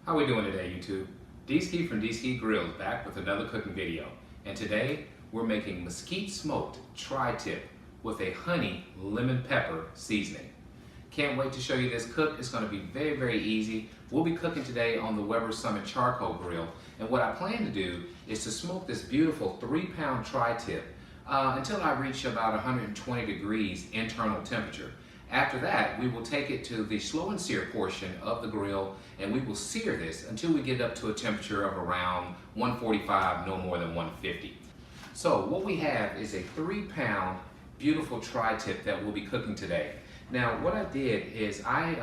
How we doing today, YouTube? D-Ski from D-Ski Grillz back with another cooking video. And today we're making mesquite smoked tri-tip with a honey lemon pepper seasoning. Can't wait to show you this cook. It's going to be very, very easy. We'll be cooking today on the Weber Summit charcoal grill. And what I plan to do is to smoke this beautiful 3-pound tri-tip until I reach about 120 degrees internal temperature. After that, we will take it to the slow and sear portion of the grill, and we will sear this until we get up to a temperature of around 145, no more than 150. So what we have is a 3-pound beautiful tri-tip that we'll be cooking today. Now what I did is I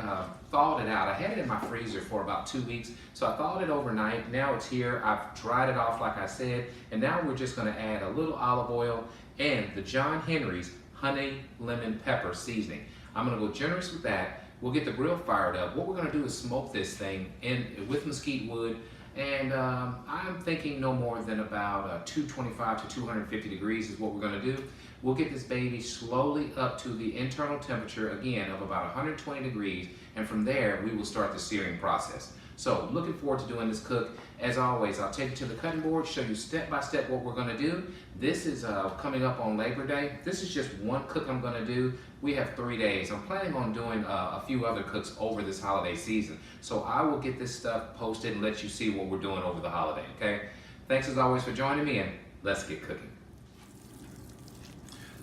thawed it out. I had it in my freezer for about 2 weeks, so I thawed it overnight. Now it's here. I've dried it off like I said, and now we're just going to add a little olive oil and the John Henry's honey lemon pepper seasoning. I'm going to go generous with that. We'll get the grill fired up. What we're going to do is smoke this thing with mesquite wood, and I'm thinking no more than about 225 to 250 degrees is what we're going to do. We'll get this baby slowly up to the internal temperature, again, of about 120 degrees, and from there we will start the searing process. So looking forward to doing this cook. As always, I'll take you to the cutting board, show you step by step what we're going to do. This is coming up on Labor Day. This is just one cook I'm going to do. We have 3 days. I'm planning on doing a few other cooks over this holiday season. So I will get this stuff posted and let you see what we're doing over the holiday, okay? Thanks as always for joining me, and let's get cooking.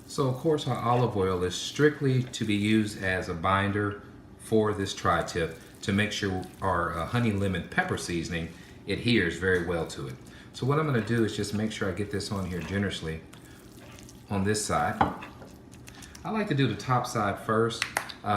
So of course our olive oil is strictly to be used as a binder for this tri-tip to make sure our honey lemon pepper seasoning adheres very well to it. So what I'm going to do is just make sure I get this on here generously on this side. I like to do the top side first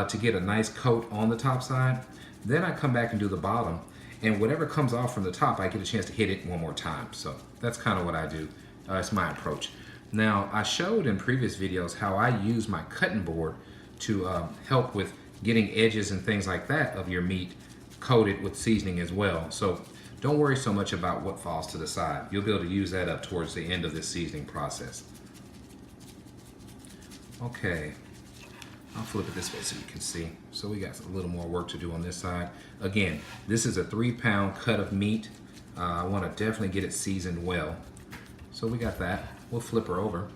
to get a nice coat on the top side. Then I come back and do the bottom, and whatever comes off from the top I get a chance to hit it one more time. So that's kind of what I do. It's my approach. Now I showed in previous videos how I use my cutting board to help with getting edges and things like that of your meat coated with seasoning as well. So don't worry so much about what falls to the side. You'll be able to use that up towards the end of this seasoning process. Okay, I'll flip it this way so you can see. So we got a little more work to do on this side. Again, this is a 3-pound cut of meat. I want to definitely get it seasoned well. So we got that. We'll flip her over.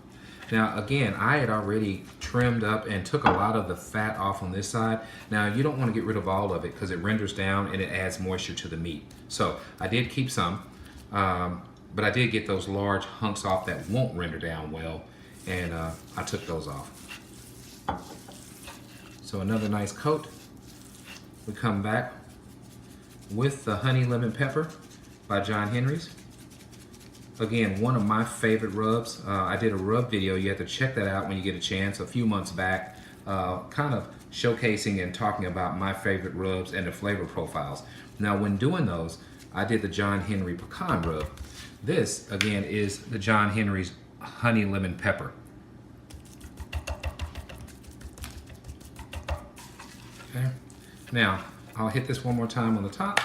Now again, I had already trimmed up and took a lot of the fat off on this side. Now you don't want to get rid of all of it because it renders down and it adds moisture to the meat. So I did keep some, but I did get those large hunks off that won't render down well, and I took those off. So another nice coat. We come back with the honey lemon pepper by John Henry's. Again, one of my favorite rubs. I did a rub video. You have to check that out when you get a chance a few months back, kind of showcasing and talking about my favorite rubs and the flavor profiles. Now when doing those, I did the John Henry pecan rub. This again is the John Henry's honey lemon pepper. Okay. Now I'll hit this one more time on the top.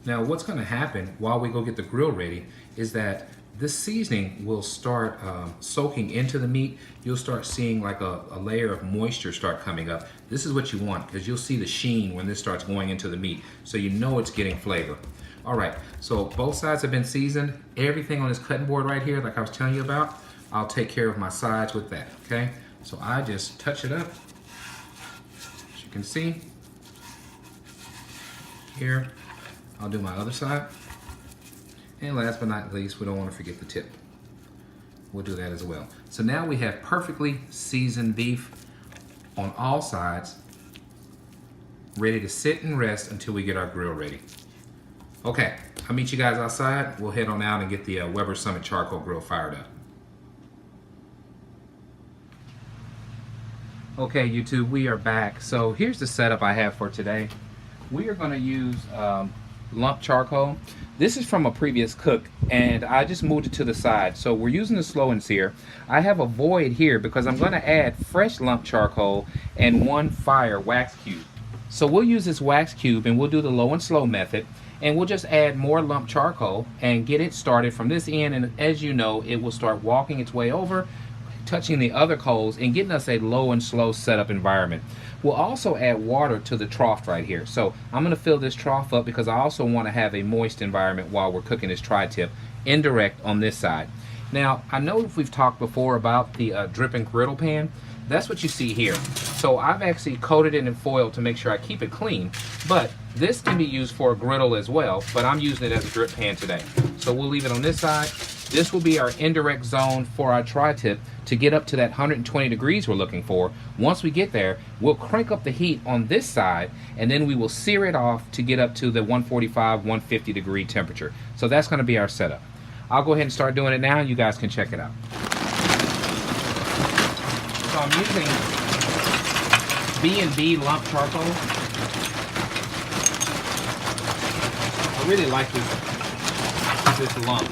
Now what's going to happen while we go get the grill ready is that this seasoning will start soaking into the meat. You'll start seeing like a layer of moisture start coming up. This is what you want because you'll see the sheen when this starts going into the meat. So you know it's getting flavor. All right, so both sides have been seasoned. Everything on this cutting board right here, like I was telling you about, I'll take care of my sides with that, okay? So I just touch it up. As you can see, here. I'll do my other side. And last but not least, we don't want to forget the tip. We'll do that as well. So now we have perfectly seasoned beef on all sides, ready to sit and rest until we get our grill ready. Okay, I'll meet you guys outside. We'll head on out and get the Weber Summit charcoal grill fired up. Okay, YouTube, we are back. So here's the setup I have for today. We are going to use lump charcoal. This is from a previous cook and I just moved it to the side. So we're using the slow and sear. I have a void here because I'm going to add fresh lump charcoal and 1 fire wax cube. So we'll use this wax cube and we'll do the low and slow method, and we'll just add more lump charcoal and get it started from this end, and as you know, it will start walking its way over touching the other coals and getting us a low and slow setup environment. We'll also add water to the trough right here. So I'm going to fill this trough up because I also want to have a moist environment while we're cooking this tri-tip, indirect on this side. Now, I know if we've talked before about the dripping griddle pan, that's what you see here. So I've actually coated it in foil to make sure I keep it clean, but this can be used for a griddle as well, but I'm using it as a drip pan today. So we'll leave it on this side. This will be our indirect zone for our tri-tip to get up to that 120 degrees we're looking for. Once we get there, we'll crank up the heat on this side, and then we will sear it off to get up to the 145, 150 degree temperature. So that's gonna be our setup. I'll go ahead and start doing it now, and you guys can check it out. So I'm using B&B lump charcoal. I really like this lump.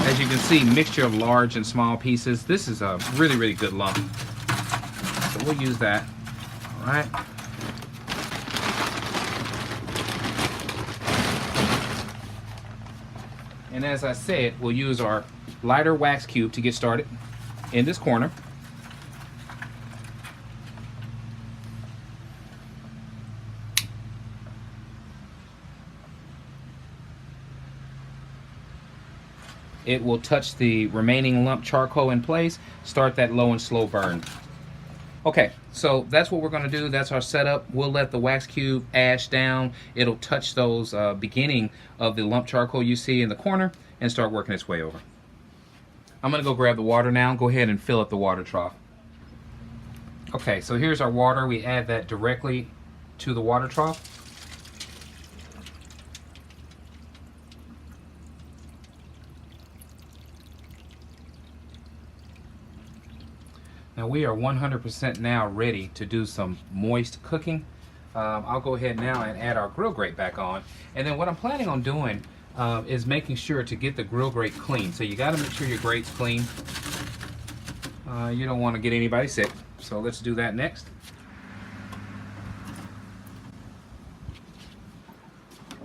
As you can see, mixture of large and small pieces. This is a really, really good lump. So we'll use that. All right. And as I said, we'll use our lighter wax cube to get started in this corner. It will touch the remaining lump charcoal in place, start that low and slow burn. Okay, so that's what we're gonna do. That's our setup. We'll let the wax cube ash down. It'll touch those beginning of the lump charcoal you see in the corner and start working its way over. I'm gonna go grab the water now. Go ahead and fill up the water trough. Okay, so here's our water. We add that directly to the water trough. Now we are 100% now ready to do some moist cooking. I'll go ahead now and add our grill grate back on. And then what I'm planning on doing is making sure to get the grill grate clean. So you gotta make sure your grate's clean. You don't wanna get anybody sick. So let's do that next.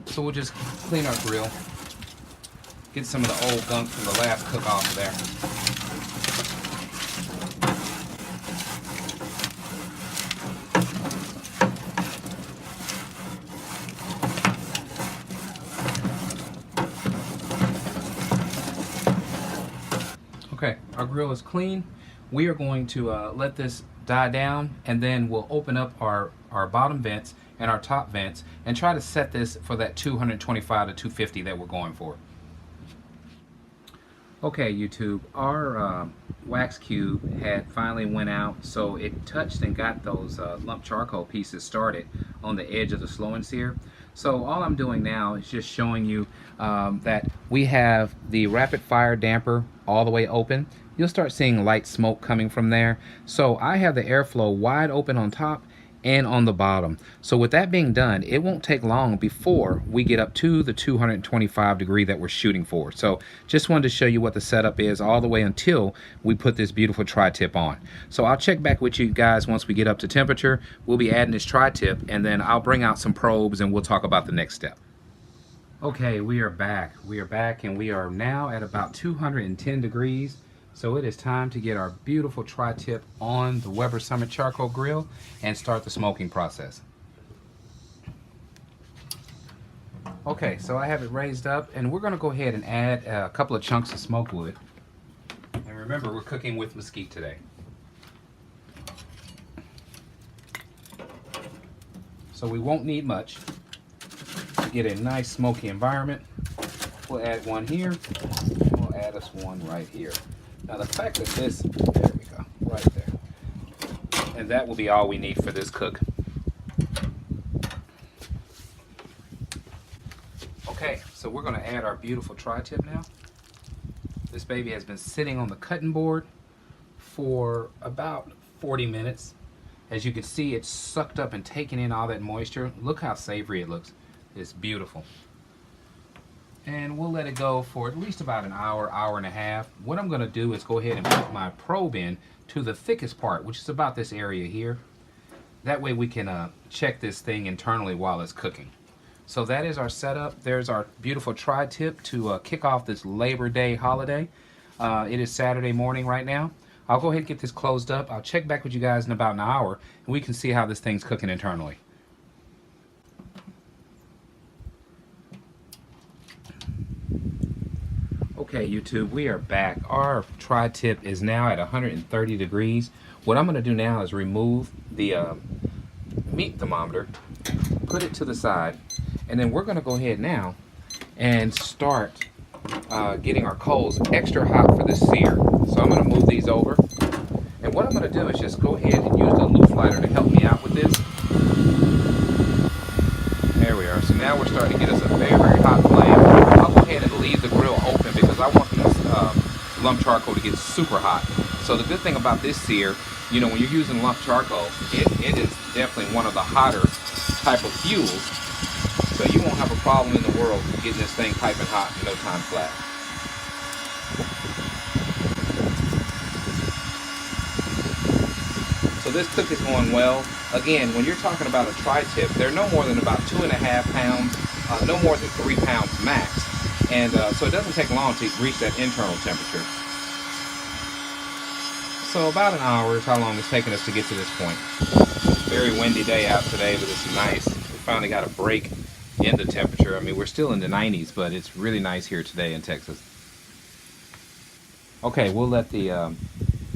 So we'll just clean our grill. Get some of the old gunk from the last cook off of there. Okay, our grill is clean. We are going to let this die down, and then we'll open up our bottom vents and our top vents and try to set this for that 225 to 250 that we're going for. Okay, YouTube, our wax cube had finally went out, so it touched and got those lump charcoal pieces started on the edge of the slow and sear. So all I'm doing now is just showing you that we have the rapid fire damper all the way open. You'll start seeing light smoke coming from there. So I have the airflow wide open on top and on the bottom. So with that being done, it won't take long before we get up to the 225 degree that we're shooting for. So just wanted to show you what the setup is all the way until we put this beautiful tri-tip on. So I'll check back with you guys once we get up to temperature. We'll be adding this tri-tip, and then I'll bring out some probes and we'll talk about the next step. Okay, we are back. We are back, and we are now at about 210 degrees. So it is time to get our beautiful tri-tip on the Weber Summit charcoal grill and start the smoking process. Okay, so I have it raised up, and we're going to go ahead and add a couple of chunks of smoke wood. And remember, we're cooking with mesquite today. So we won't need much to get a nice smoky environment. We'll add one here, and we'll add us one right here. Now the fact that this, there we go, right there. And that will be all we need for this cook. Okay, so we're gonna add our beautiful tri-tip now. This baby has been sitting on the cutting board for about 40 minutes. As you can see, it's sucked up and taken in all that moisture. Look how savory it looks. It's beautiful. And we'll let it go for at least about an hour, hour and a half. What I'm gonna do is go ahead and put my probe in to the thickest part, which is about this area here. That way we can check this thing internally while it's cooking. So that is our setup. There's our beautiful tri-tip to kick off this Labor Day holiday. It is Saturday morning right now. I'll go ahead and get this closed up. I'll check back with you guys in about an hour, and we can see how this thing's cooking internally. Okay, YouTube, we are back. Our tri-tip is now at 130 degrees. What I'm going to do now is remove the meat thermometer, put it to the side, and then we're going to go ahead now and start getting our coals extra hot for this sear. So I'm going to move these over, and what I'm going to do is just go ahead and use the loop lighter to help me out with this. There we are. So now we're starting to get us a very, very hot flame. I'll go ahead and leave the grill open because I want this lump charcoal to get super hot. So the good thing about this sear, you know, when you're using lump charcoal, it is definitely one of the hotter type of fuels. So you won't have a problem in the world getting this thing piping hot in no time flat. So this cook is going well. Again, when you're talking about a tri-tip, they're no more than about 2.5 pounds, no more than 3 pounds max. And so it doesn't take long to reach that internal temperature. So about an hour is how long it's taken us to get to this point. Very windy day out today, but it's nice. We finally got a break in the temperature. I mean, we're still in the 90s, but it's really nice here today in Texas. Okay, we'll let the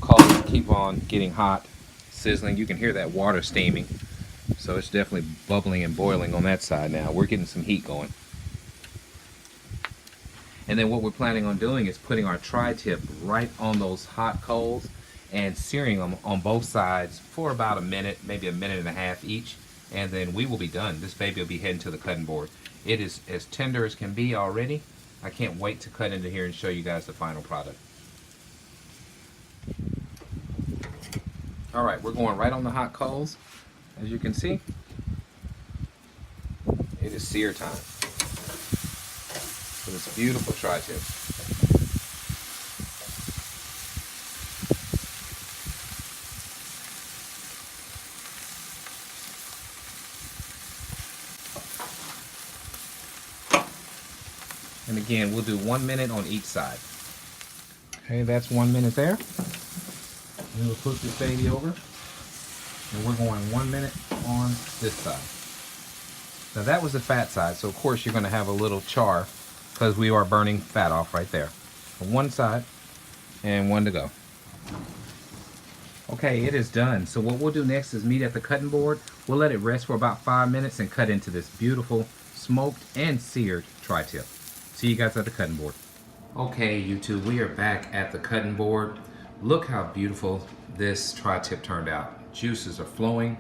coals keep on getting hot, sizzling. You can hear that water steaming. So it's definitely bubbling and boiling on that side now. We're getting some heat going. And then what we're planning on doing is putting our tri-tip right on those hot coals and searing them on both sides for about a minute, maybe a minute and a half each. And then we will be done. This baby will be heading to the cutting board. It is as tender as can be already. I can't wait to cut into here and show you guys the final product. All right, we're going right on the hot coals. As you can see, it is sear time for this beautiful tri-tip. And again, we'll do 1 minute on each side. Okay, that's 1 minute there. And we'll flip this baby over. And we're going 1 minute on this side. Now that was the fat side, so of course you're going to have a little char because we are burning fat off right there. On one side and one to go. Okay, it is done. So what we'll do next is meet at the cutting board. We'll let it rest for about 5 minutes and cut into this beautiful smoked and seared tri-tip. See you guys at the cutting board. Okay, YouTube, we are back at the cutting board. Look how beautiful this tri-tip turned out. Juices are flowing.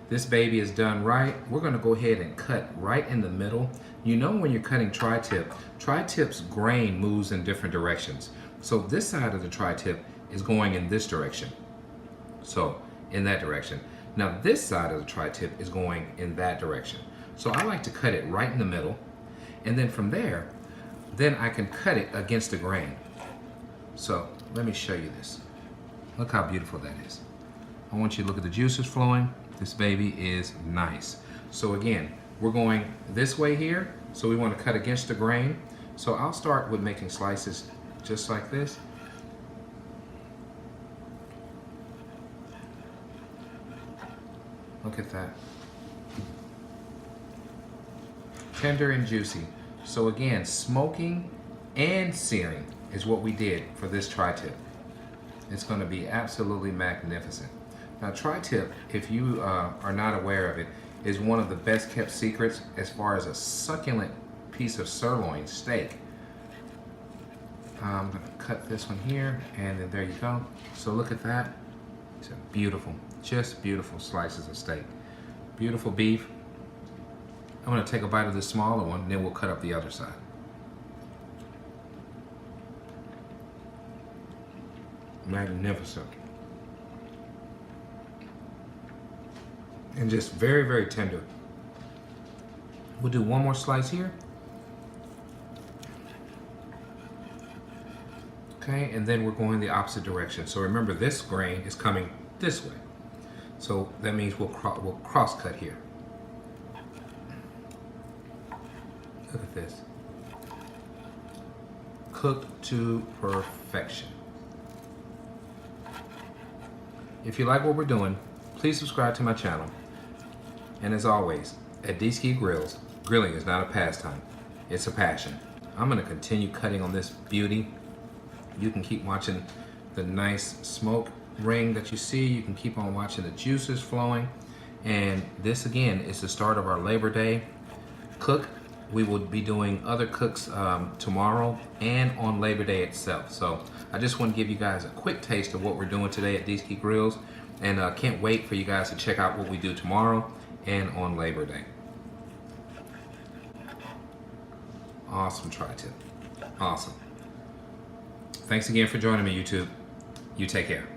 This baby is done right. We're gonna go ahead and cut right in the middle. You know when you're cutting tri-tip, tri-tip's grain moves in different directions. So this side of the tri-tip is going in this direction. So in that direction. Now this side of the tri-tip is going in that direction. So I like to cut it right in the middle. And then from there, then I can cut it against the grain. So let me show you this. Look how beautiful that is. I want you to look at the juices flowing. This baby is nice. So again, we're going this way here. So we want to cut against the grain. So I'll start with making slices just like this. Look at that. Tender and juicy. So again, smoking and searing is what we did for this tri-tip. It's going to be absolutely magnificent. Now tri-tip, if you are not aware of it, is one of the best kept secrets as far as a succulent piece of sirloin steak. I'm going to cut this one here, and then there you go. So look at that. It's a beautiful, just beautiful slices of steak. Beautiful beef. I'm going to take a bite of this smaller one, and then we'll cut up the other side. Magnificent. And just very, very tender. We'll do one more slice here. Okay, and then we're going the opposite direction. So remember, this grain is coming this way. So that means we'll cross cut here. Look at this. Cooked to perfection. if you like what we're doing, please subscribe to my channel. And as always, at Mesquite Grillz, grilling is not a pastime, it's a passion. I'm gonna continue cutting on this beauty. You can keep watching the nice smoke ring that you see. You can keep on watching the juices flowing. And this again is the start of our Labor Day cook. We will be doing other cooks tomorrow and on Labor Day itself. So I just want to give you guys a quick taste of what we're doing today at Mesquite Grillz, and can't wait for you guys to check out what we do tomorrow and on Labor Day. Awesome tri-tip. Awesome. Thanks again for joining me, YouTube. You take care.